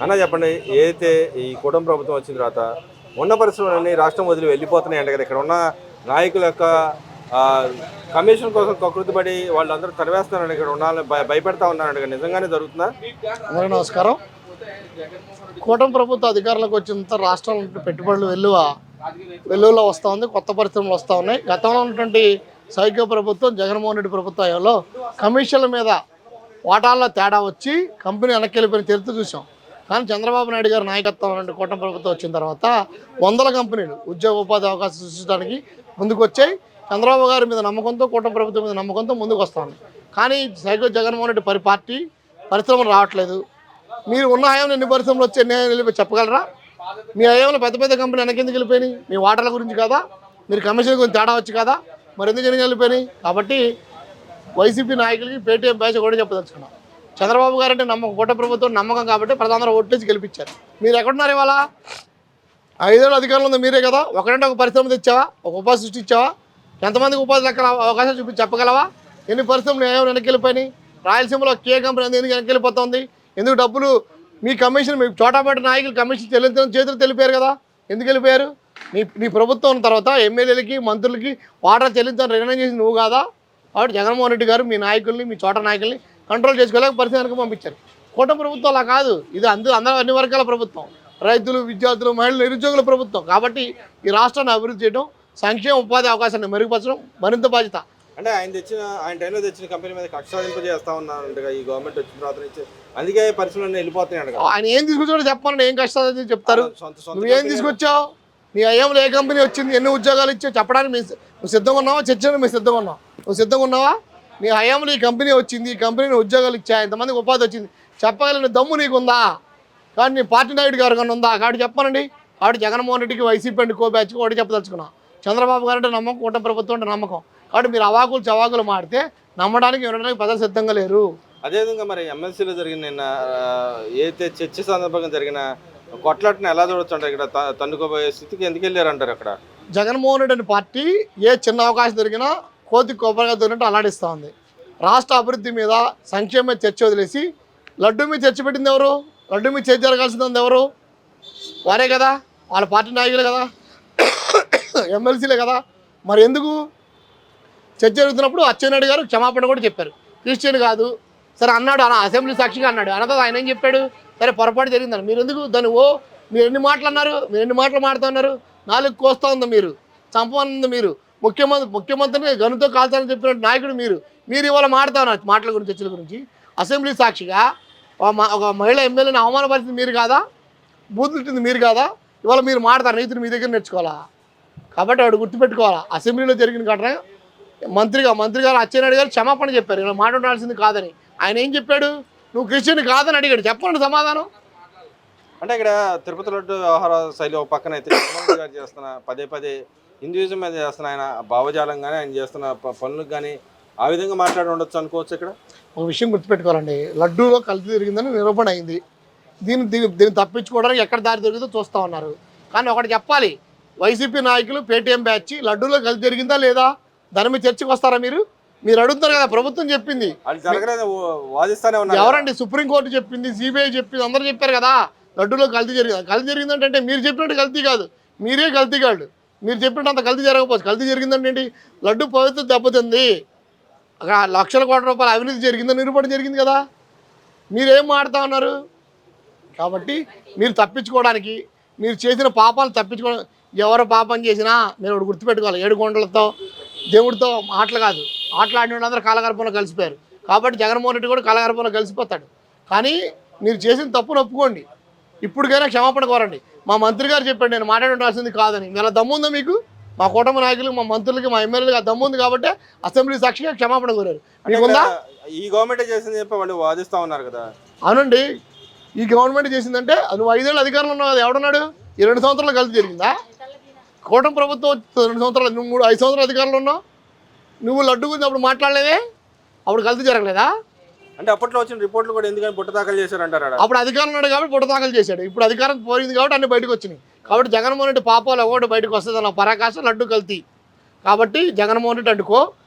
అన్న చెప్పండి, ఏదైతే ఈ కూటమి ప్రభుత్వం వచ్చిన తర్వాత ఉన్న పరిశ్రమలన్నీ రాష్ట్రం వదిలి వెళ్ళిపోతున్నాయంట కదా. ఇక్కడ ఉన్న నాయకుల యొక్క కమిషన్ కోసం కకృతిపడి వాళ్ళందరూ తరివేస్తున్నారండి. ఇక్కడ ఉన్న భయపెడతా ఉన్నారంట కదా, నిజంగానే జరుగుతుందా? అందరికీ నమస్కారం. కూటమి ప్రభుత్వం అధికారంలోకి వచ్చినంత రాష్ట్రంలో పెట్టుబడులు వెల్లువలో వస్తూ ఉంది, కొత్త పరిశ్రమలు వస్తూ ఉన్నాయి. గతంలో ఉన్నటువంటి సైకో ప్రభుత్వం జగన్మోహన్ రెడ్డి ప్రభుత్వంలో కమిషన్ల మీద వాటాల్లో తేడా వచ్చి కంపెనీ వెనక్కి వెళ్ళిపోయిన చరిత్ర చూసాం. కానీ చంద్రబాబు నాయుడు గారి నాయకత్వం నుండి కూటమి ప్రభుత్వం వచ్చిన తర్వాత వందల కంపెనీలు ఉద్యోగ ఉపాధి అవకాశం సృష్టించడానికి ముందుకు వచ్చాయి. చంద్రబాబు గారి మీద నమ్మకంతో, కూటమి ప్రభుత్వం మీద నమ్మకంతో ముందుకు వస్తూ ఉంది. కానీ సైకో జగన్మోహన్ రెడ్డి పార్టీ పరిశ్రమలు రావట్లేదు. మీరు ఉన్న హయాంలో ఎన్ని పరిశ్రమలు వచ్చి ఎన్ని వెళ్ళిపోయి చెప్పగలరా? మీ హయాంలో పెద్ద పెద్ద కంపెనీ వెనక్కి ఎందుకు వెళ్ళిపోయినాయి? మీ వాటాల గురించి కదా, మీరు కమిషన్ గురించి తేడా వచ్చి కదా, మరి ఎందుకు వెళ్ళిపోయినాయి? కాబట్టి వైసీపీ నాయకులకి పేటీఎం బ్యాచ్ కూడా చెప్పదలుచుకున్నాం. చంద్రబాబు గారు అంటే కూటమి ప్రభుత్వం నమ్మకం కాబట్టి ప్రధాన ఓట్లేసి గెలిపించారు. మీరు ఎక్కడున్నారు ఇవాళ? 5 ఏళ్ళు అధికారంలో ఉంది మీరే కదా. ఒకరంటే ఒక పరిశ్రమ తెచ్చావా? ఒక ఉపాధి సృష్టించావా? ఎంతమందికి ఉపాధి లెక్కల అవకాశాలు చూపించి చెప్పగలవా? ఎన్ని పరిశ్రమలు ఏమైనా వెనక్కి వెళ్ళిపోయినాయి? రాయలసీమలో కే కంపెనీ ఎందుకు వెనక్కి వెళ్ళిపోతుంది? ఎందుకు డబ్బులు మీ కమిషన్, మీ చోటాపేట నాయకులు కమిషన్ చెల్లించడం చేతులు తెలిపారు కదా, ఎందుకు వెళ్ళిపోయారు? నీ ప్రభుత్వం ఉన్న తర్వాత ఎమ్మెల్యేలకి మంత్రులకి వాటర్ చెల్లించడం నిర్ణయం చేసి నువ్వు కాదా? కాబట్టి జగన్మోహన్ రెడ్డి గారు మీ నాయకుల్ని, మీ చోట నాయకుల్ని కంట్రోల్ చేసుకోలేక పరిస్థితికి పంపించారు. కూటమి ప్రభుత్వం అలా కాదు. ఇది అందరూ అన్ని వర్గాల ప్రభుత్వం, రైతులు, విద్యార్థులు, మహిళలు, నిరుద్యోగుల ప్రభుత్వం. కాబట్టి ఈ రాష్ట్రాన్ని అభివృద్ధి చేయడం, సంక్షేమ ఉపాధి అవకాశాన్ని మెరుగుపరచడం మరింత బాధ్యత. అంటే ఆయన టైంలో తెచ్చిన కంపెనీ మీద కక్ష సాధింపు చేస్తా ఉన్నారంటగా ఈ గవర్నమెంట్ వచ్చిన తర్వాత నుంచి. అందుకే పరిశ్రమలు వెళ్ళిపోతున్నాయి. ఆయన ఏం తీసుకొచ్చాడో చెప్పండి, ఏం కష్టాలు చెప్తారు. నువ్వేం తీసుకొచ్చావు? నీ అయ్యంలో ఏ కంపెనీ వచ్చింది, ఎన్ని ఉద్యోగాలు ఇచ్చావు చెప్పడానికి నువ్వు సిద్ధంగా ఉన్నావా? చర్చను మీరు సిద్ధంగా ఉన్నావు. నువ్వు సిద్ధంగా ఉన్నావా? నీ హయాంలో ఈ కంపెనీ వచ్చింది, ఈ కంపెనీని ఉద్యోగాలు ఇచ్చా, ఇంతమందికి ఉపాధి వచ్చింది చెప్పగలిగిన దమ్ము నీకుందా? కానీ నీ పార్టీ నాయుడు గారు కన్నా ఉందా? కాబట్టి చెప్పానండి. కాబట్టి జగన్మోహన్ రెడ్డికి వైసీపీ అండి బ్యాచ్కి ఒకటి చెప్పదలుచుకున్నా. చంద్రబాబు గారు అంటే నమ్మకం, కూటమి ప్రభుత్వం అంటే నమ్మకం. కాబట్టి మీరు అవాకులు చవాకులు మాడితే నమ్మడానికి వినడానికి ప్రజలు సిద్ధంగా లేరు. అదేవిధంగా మరి ఎమ్మెల్సీలో జరిగిన నిన్న ఏదైతే చర్చ సందర్భంగా జరిగిన కొట్లాటను ఎలా చూడొచ్చు అంటే ఇక్కడ తన్నుకోబోయే స్థితికి ఎందుకు వెళ్ళారంటారు? అక్కడ జగన్మోహన్ రెడ్డి పార్టీ ఏ చిన్న అవకాశం దొరికినా కోతి కొబ్బరిగా దొరికినట్టు అల్లాడిస్తూ ఉంది. రాష్ట్ర అభివృద్ధి మీద, సంక్షేమ మీద చర్చ వదిలేసి లడ్డూ మీద చర్చ పెట్టింది ఎవరు? లడ్డూ మీద చర్చ జరగాల్సింది ఎవరు? వారే కదా, వాళ్ళ పార్టీ నాయకులే కదా, ఎమ్మెల్సీలే కదా. మరి ఎందుకు చర్చ జరుగుతున్నప్పుడు అచ్చెన్నాయుడు గారు క్షమాపణ కూడా చెప్పారు. క్రిస్టియన్ కాదు సరే అన్నాడు, అసెంబ్లీ సాక్షిగా అన్నాడు. అనతో ఆయన ఏం చెప్పాడు? సరే పొరపాటు జరిగిందని. మీరు ఎందుకు దాన్ని మీరు ఎన్ని మాటలు అన్నారు? మీరు ఎన్ని మాటలు మాడుతున్నారు? 4 కోస్తా ఉంది, మీరు చంపనుంది, మీరు ముఖ్యమంత్రిని గనుతో కాల్చాలని చెప్పిన నాయకుడు మీరు ఇవాళ మాడుతా ఉన్నారు మాటల గురించి, చర్చల గురించి. అసెంబ్లీ సాక్షిగా ఒక మహిళ ఎమ్మెల్యేని అవమానపరిచింది మీరు కాదా? బూతులుంటుంది మీరు కాదా? ఇవాళ మీరు మాడతారు, నీతిని మీ దగ్గర నేర్చుకోవాలా. కాబట్టి వాడు గుర్తుపెట్టుకోవాలా. అసెంబ్లీలో జరిగిన ఘటన మంత్రి గారు అచ్చెన్నాయుడు గారు క్షమాపణ చెప్పారు, ఇలా మాట ఉండాల్సింది కాదని. ఆయన ఏం చెప్పాడు? నువ్వు క్రిస్టియన్ కాదని అడిగాడు. చెప్పండి సమాధానం. అంటే ఇక్కడ తిరుపతి లడ్డు వ్యవహార శైలి ఒక పక్కన అయితే చంద్రబాబు గారు చేస్తున్న పదే హిందూయిజం మీద చేస్తున్న ఆయన భావజాలం కానీ, ఆయన చేస్తున్న పనులకు కానీ ఆ విధంగా మాట్లాడి ఉండొచ్చు అనుకోవచ్చు. ఇక్కడ ఒక విషయం గుర్తుపెట్టుకోవాలండి, లడ్డూలో కల్తీ జరిగిందని నిరూపణ అయింది. దీన్ని తప్పించుకోవడానికి ఎక్కడ దారి దొరికిందో చూస్తూ ఉన్నారు. కానీ ఒకటి చెప్పాలి, వైసీపీ నాయకులు పేటీఎం బ్యాచ్ లడ్డూలో కల్తీ జరిగిందా లేదా దాని మీద చర్చకు వస్తారా? మీరు అడుగుతారు కదా. ప్రభుత్వం చెప్పింది, ఎవరండి? సుప్రీంకోర్టు చెప్పింది, సిబిఐ చెప్పింది, అందరూ చెప్పారు కదా లడ్డూలో కల్తీ జరిగిందంటే మీరు చెప్పినట్టు కల్తీ కాదు, మీరే కల్తీ కాదు. మీరు చెప్పినట్టు అంత కల్తీ జరగకపోవచ్చు. కల్తీ జరిగిందంటే ఏంటి? లడ్డు పవిత్రత దెబ్బతింది, అక్కడ లక్షల కోట్ల రూపాయల అవినీతి జరిగిందని నిరూపణ జరిగింది కదా. మీరేం మాడుతూ ఉన్నారు? కాబట్టి మీరు తప్పించుకోవడానికి, మీరు చేసిన పాపాలు తప్పించుకోవడం, ఎవరు పాపం చేసినా మీరు ఒకటి గుర్తుపెట్టుకోవాలి, 7 కొండలతో దేవుడితో ఆటలు కాదు, ఆటలాడిన వాళ్ళందరూ కాలగర్భంలో కలిసిపోయారు. కాబట్టి జగన్మోహన్ రెడ్డి కూడా కాలగర్భంలో కలిసిపోతాడు. కానీ మీరు చేసిన తప్పును ఒప్పుకోండి, ఇప్పటికైనా క్షమాపణ కోరండి. మా మంత్రి గారు చెప్పాడు నేను మాట్లాడి ఉండాల్సింది కాదని. ఇలా దమ్ము ఉందా మీకు? మా కూటమి నాయకులు, మా మంత్రులకి, మా ఎమ్మెల్యేలకు ఆ దమ్ము ఉంది కాబట్టి అసెంబ్లీ సాక్షిగా క్షమాపణ కోరారు. మీకుందా? ఈ గవర్నమెంట్ చేసింది చెప్పి వాళ్ళు వాదిస్తూ ఉన్నారు కదా. అవునండి, ఈ గవర్నమెంట్ చేసిందంటే నువ్వు 5 ఏళ్ళు అధికారంలో ఉన్నావు కదా, ఎవడన్నాడు? ఈ 2 సంవత్సరాలు కలిసి జరిగిందా? కూటమి ప్రభుత్వం 2 సంవత్సరాలు, నువ్వు 5 సంవత్సరాలు అధికారంలో ఉన్నావు. నువ్వు లడ్డు గురించి అప్పుడు మాట్లాడలేదే? అప్పుడు కల్తీ జరగలేదా? అంటే అప్పట్లో వచ్చిన రిపోర్ట్లు కూడా ఎందుకని బుట్ట దాఖలు చేశారంటారు. అప్పుడు అధికారం ఉన్నాడు కాబట్టి బుట్ట దాఖలు చేశాడు. ఇప్పుడు అధికారం పోయింది కాబట్టి అన్ని బయటకు వచ్చినాయి. కాబట్టి జగన్మోహన్ రెడ్డి పాపాలు ఒకటి బయటకు వస్తుంది అన్న పరాకాశ లడ్డు కల్తీ. కాబట్టి జగన్మోహన్ రెడ్డి అంటుకో,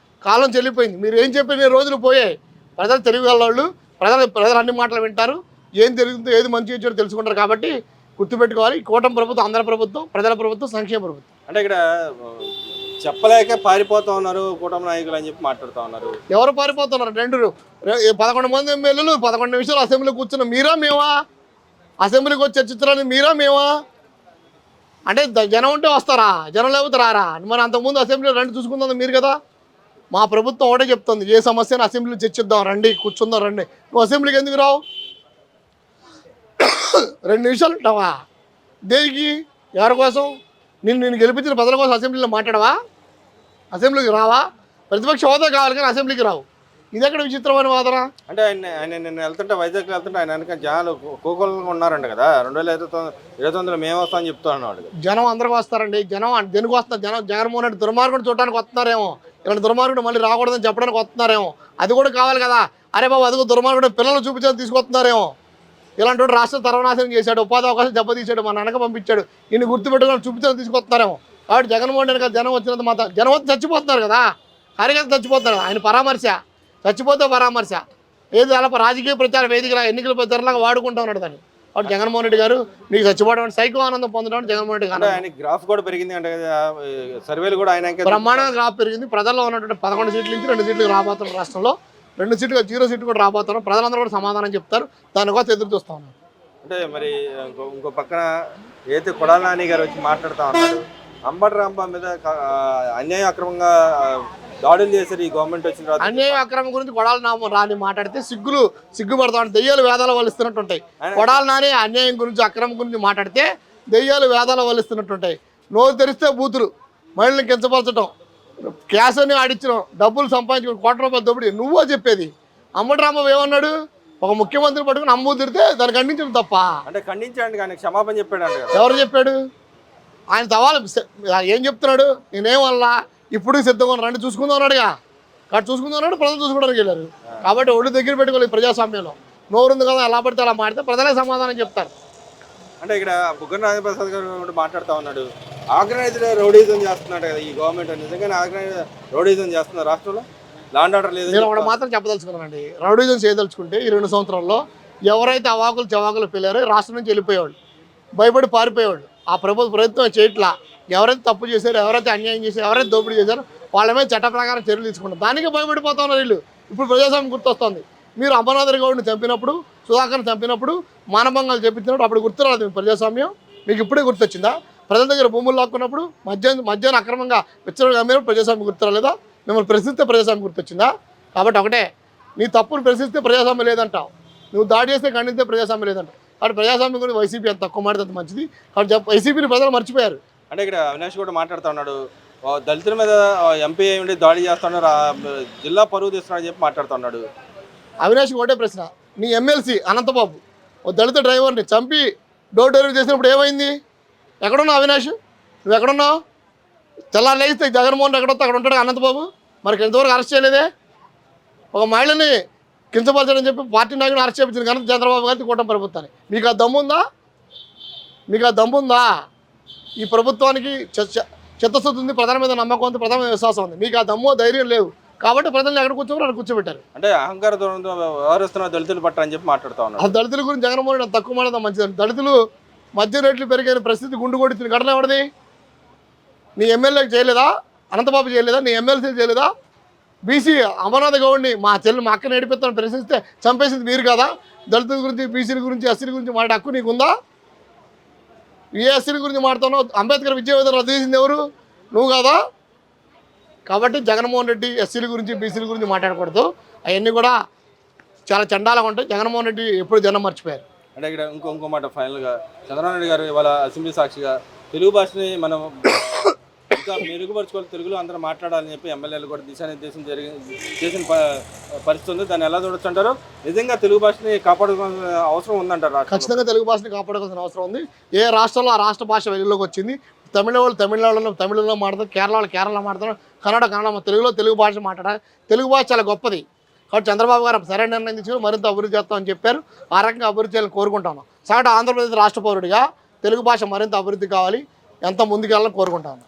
కాలం చెల్లిపోయింది. మీరు ఏం చెప్పిన రోజులు పోయాయి. ప్రజలు తెలివిగల వాళ్ళు, ప్రజలు అన్ని మాటలు వింటారు. ఏం జరుగుతుందో ఏది మంచి చెడు తెలుసుకుంటారు. కాబట్టి గుర్తుపెట్టుకోవాలి, ఈ కూటమి ప్రభుత్వం ఆంధ్ర ప్రభుత్వం, ప్రజల ప్రభుత్వం, సంక్షేమ ప్రభుత్వం. అంటే ఇక్కడ చెప్పలేక పారిపోతా ఉన్నారు కూటమి నాయకులు అని చెప్పి మాట్లాడుతూ ఉన్నారు. ఎవరు పారిపోతున్నారు? 11 మంది ఎమ్మెల్యేలు 11 నిమిషాలు అసెంబ్లీ కూర్చున్న మీరా మేమా? అసెంబ్లీకి వచ్చి చర్చించడానికి మీరా మేమా? అంటే జనం ఉంటే వస్తారా, జనం లేకపోతే రారా? మరి అంతకుముందు అసెంబ్లీలో రండి చూసుకుందాం మీరు కదా. మా ప్రభుత్వం ఒకటే చెప్తుంది, ఏ సమస్యను అసెంబ్లీలో చర్చిద్దాం, రండి కూర్చుందాం రండి. నువ్వు అసెంబ్లీకి ఎందుకు రావు? 2 నిమిషాలు ఉంటావా? దేనికి? ఎవరి కోసం? నేను గెలిపించిన ప్రజల కోసం అసెంబ్లీలో మాట్లాడవా? అసెంబ్లీకి రావా? ప్రతిపక్ష హోదా కావాలి కానీ అసెంబ్లీకి రావు. ఇది ఎక్కడ విచిత్రమైన వాదన? అంటే ఆయన నిన్న వెళ్తుంటే వైజాగ్ వెళ్తుంటే ఆయన వెనక జనాలు కోకొల్గా ఉన్నారంట కదా. 2029 మేము వస్తామని చెప్తా ఉన్నాడు. జనం అందరికి వస్తారండి. జనం దేనికి వస్తున్నారు? జనం జగన్మోహన్ రెడ్డి దుర్మార్గుడు చూడడానికి వస్తున్నారేమో, ఇలాంటి దుర్మార్గుడు మళ్ళీ రాకూడదని చెప్పడానికి వస్తున్నారేమో. అది కూడా కావాలి కదా. అరే బాబు అదిగో దుర్మార్గుడు పిల్లలు చూపించడానికి తీసుకొస్తున్నారేమో. ఇలాంటి వాడు రాష్ట్ర సర్వనాశనం చేశాడు, ఉపాధి అవకాశం దెబ్బతీశాడు, మన వెనక పంపించాడు, ఇన్ని గుర్తుపెట్టుకొని చూపించడానికి తీసుకొస్తున్నారేమో. కాబట్టి జగన్మోహన్ రెడ్డి జనం వచ్చినంత మాత్రం జనం వచ్చి చచ్చిపోతున్నారు కదా, కార్యకర్త చచ్చిపోతున్నారు. ఆయన పరామర్శ, చచ్చిపోతే పరామర్శ ఏది అలా రాజకీయ ప్రచార వేదికలా ఎన్నికల ప్రచారంలాగా వాడుకుంటా ఉన్నాడు దాన్ని. కాబట్టి జగన్మోహన్ రెడ్డి గారు మీకు చచ్చిపోవడం సైకో ఆనందం పొందడం జగన్మోహన్ రెడ్డి గారు. ఆయన గ్రాఫ్ కూడా పెరిగింది అంటే సర్వేలు కూడా ఆయన బ్రహ్మాండంగా గ్రాఫ్ పెరిగింది. ప్రజల్లో ఉన్నటువంటి 11 సీట్ల నుంచి 2 సీట్లకు రాబోతున్నారు. రాష్ట్రంలో 2 సీట్లు 0 సీట్లు కూడా రాబోతున్నారు. ప్రజలందరూ కూడా సమాధానం చెప్తారు. దానికోసం ఎదురు చూస్తా ఉన్నారు. అంటే మరి ఇంకో పక్కన ఏదైతే కొడాల నాని గారు వచ్చి మాట్లాడుతూ ఉన్నారు, అంబటి రాంబాబు మీద అన్యాయం అక్రమంగా దాడులు చేశారు ఈ గవర్నమెంట్ వచ్చిన తర్వాత. అన్యాయం అక్రమం గురించి కొడాలి రాని మాట్లాడితే సిగ్గుపడతా ఉంటాయి. దెయ్యాలు వేదాలు వలిస్తున్నట్టు ఉంటాయి. కొడాలి నాని అన్యాయం గురించి అక్రమం గురించి మాట్లాడితే దెయ్యాలు వేదాలు వలిస్తున్నట్టు ఉంటాయి. నోరు తెరిస్తే బూతులు, మహిళలను కించపరచడం, క్యాష్ అని ఆడించడం, డబ్బులు సంపాదించుకుని ₹1 దోపిడీ నువ్వో చెప్పేది. అంబటి రాంబాబు ఏమన్నాడు? ఒక ముఖ్యమంత్రి పట్టుకుని అమ్ము తిరితే దాన్ని ఖండించడం తప్ప. అంటే ఖండించండి కానీ క్షమాపణ చెప్పాడు అంటే. ఎవరు చెప్పాడు? ఆయన సవాలు ఏం చెప్తున్నాడు? నేనేమల్లా ఇప్పుడు సిద్ధంగా రండి చూసుకుందాం అన్నాడుగా. కాబట్టి చూసుకుందాం అన్నాడు, ప్రజలు చూసుకోవడానికి వెళ్ళారు. కాబట్టి ఒళ్ళు దగ్గర పెట్టుకోలేదు. ప్రజాస్వామ్యంలో నోరుంది కదా, ఎలా పడితే అలా మాడితే ప్రజలే సమాధానం చెప్తారు. అంటే ఇక్కడ బుగ్గన రాజప్రసాద్ గారు కూడా మాట్లాడుతూ ఉన్నాడు, ఆర్గనైజ్డ్ రౌడీజం చేస్తున్నాడు కదా ఈ గవర్నమెంట్. నిజంగానే ఆర్గనైజ్ రౌడీజం చేస్తున్నారు రాష్ట్రంలో, లాండ్ ఆర్డర్ లేదు. నేను ఒకటి మాత్రం చెప్పదలుచుకున్నానండి, రౌడీజం చేయదలుచుకుంటే ఈ 2 సంవత్సరాల్లో ఎవరైతే అవాకులు చవాకులు పిల్లారో రాష్ట్రం నుంచి వెళ్ళిపోయేవాళ్ళు, భయపడి పారిపోయేవాళ్ళు. ఆ ప్రయత్నం చేయట్లా. ఎవరైతే తప్పు చేశారో, ఎవరైతే అన్యాయం చేశారో, ఎవరైతే దోపిడీ చేశారో వాళ్ళ మీద చట్ట ప్రకారం చర్యలు తీసుకుంటారు. దానికి భయపడిపోతా ఉన్నారు వీళ్ళు. ఇప్పుడు ప్రజాస్వామ్యం గుర్తొస్తుంది. మీరు అమర్నాథ్ గౌడ్ని చంపినప్పుడు, సుధాకర్ని చంపినప్పుడు, మానభంగాలు చెప్పించినప్పుడు అప్పుడు గుర్తురాలేదు మీకు ప్రజాస్వామ్యం? మీకు ఇప్పుడే గుర్తొచ్చిందా? ప్రజల దగ్గర భూములు లాక్కున్నప్పుడు మద్యాన్ని అక్రమంగా విచ్చలవిడిగా అమ్మినప్పుడు ప్రజాస్వామ్యం గుర్తురాలేదా? మిమ్మల్ని ప్రశ్నిస్తే ప్రజాస్వామ్యం గుర్తొచ్చిందా? కాబట్టి ఒకటే, నీ తప్పును ప్రశ్నిస్తే ప్రజాస్వామ్యం లేదంటావు, నువ్వు దాడి చేస్తే ఖండిస్తే ప్రజాస్వామ్యం లేదంటావు. కాబట్టి ప్రజాస్వామ్యం గురించి వైసీపీ అంత తక్కువ మాట్లాడితే అంత మంచిది. కాబట్టి వైసీపీని ప్రజలు మర్చిపోయారు. అంటే ఇక్కడ అవినాష్ కూడా మాట్లాడుతూ ఉన్నాడు, దళితుల మీద ఎంపీ ఉండి దాడి చేస్తున్నాడు, జిల్లా పరువు తీస్తున్నాడని చెప్పి మాట్లాడుతున్నాడు. అవినాష్కి ఒకటే ప్రశ్న, నీ ఎమ్మెల్సీ అనంతబాబు ఓ దళిత డ్రైవర్ని చంపి డోర్ డెలివరీ చేసినప్పుడు ఏమైంది? ఎక్కడున్నావు అవినాష్? నువ్వు ఎక్కడున్నావు? తెల్లారు లేస్తే జగన్మోహన్ ఎక్కడొస్తే అక్కడ ఉంటాడు అనంతబాబు. మరి ఇంతవరకు అరెస్ట్ చేయలేదే? ఒక మహిళని కించపరచని చెప్పి పార్టీ నాయకుడు అరెస్ట్ చేయించింది కనుక చంద్రబాబు గారికి కూటమి ప్రభుత్వాన్ని. మీకు ఆ దమ్ముందా? మీకు ఆ దమ్ముందా? ఈ ప్రభుత్వానికి చిత్తశుద్ధి ఉంది, ప్రజల మీద నమ్మకం ఉంది, ప్రజల మీద విశ్వాసం ఉంది. మీకు ఆ దమ్ము ధైర్యం లేవు. కాబట్టి ప్రజల్ని ఎక్కడ కూర్చోబెట్టి అక్కడ కూర్చోబెట్టారు. అంటే అహంకార ధోరణితో వ్యవహరిస్తున్న దళితుల పట్ల అని చెప్పి మాట్లాడుతూ ఉన్నారు. ఆ దళితుల గురించి జగన్మోహన్ రెడ్డి తక్కువ మాట్లాడడం మంచిదండి. దళితులు మద్య రేట్లు పెరిగిన పరిస్థితి గుండు కొడుతుంది ఘటన ఎవరిది? నీ ఎమ్మెల్యేకి చేయలేదా? అనంతబాబు చేయలేదా? నీ ఎమ్మెల్సీ చేయలేదా? బీసీ అమర్నాథ్ గౌడ్ని మా అక్కని ఏడిపిస్తాను ప్రశ్నిస్తే చంపేసింది మీరు కదా? దళితుల గురించి, బీసీల గురించి, ఎస్సీల గురించి మాట్లాడే హక్కు నీకుందా? ఏ ఎస్సీల గురించి మాట్లాడుతున్నావు? అంబేద్కర్ విద్యా విధానం రద్దు చేసింది ఎవరు? నువ్వు కదా? కాబట్టి జగన్మోహన్ రెడ్డి ఎస్సీల గురించి, బీసీల గురించి మాట్లాడకూడదు. అవన్నీ కూడా చాలా చండాలంగా ఉంటాయి. జగన్మోహన్ రెడ్డి ఎప్పుడు జనం మర్చిపోయారు. అంటే ఇక్కడ ఇంకో మాట ఫైనల్గా, చంద్రబాబు నాయుడు గారు ఇవాళ అసెంబ్లీ సాక్షిగా తెలుగు భాషని మనం ఇంకా మెరుగుపరుచుకోవాలి, తెలుగులో అందరూ మాట్లాడాలని చెప్పి ఎమ్మెల్యేలు కూడా దిశానిర్దేశం చేసిన పరిస్థితి ఉంది. దాన్ని ఎలా చూడొచ్చు అంటారు? నిజంగా తెలుగు భాషని కాపాడుకోవాల్సిన అవసరం ఉందంటారు? ఖచ్చితంగా తెలుగు భాషని కాపాడుకోవాల్సిన అవసరం ఉంది. ఏ రాష్ట్రంలో ఆ రాష్ట్ర భాష వెలుగులోకి వచ్చింది. తమిళ వాళ్ళు తమిళలో మాట్లాడతారు, కేరళ వాళ్ళు కేరళలో మాట్లాడతారు, కన్నడ తెలుగులో తెలుగు భాష మాట్లాడాలి. తెలుగు భాష చాలా గొప్పది. కాబట్టి చంద్రబాబు గారు సరైన నిర్ణయం తీసుకుని మరింత అభివృద్ధి చేస్తామని చెప్పారు. ఆ రకంగా అభివృద్ధి చేయాలని కోరుకుంటాను. సగటు ఆంధ్రప్రదేశ్ రాష్ట్ర పౌరుడిగా తెలుగు భాష మరింత అభివృద్ధి కావాలి, ఎంత ముందుకెళ్ళాలని కోరుకుంటాను.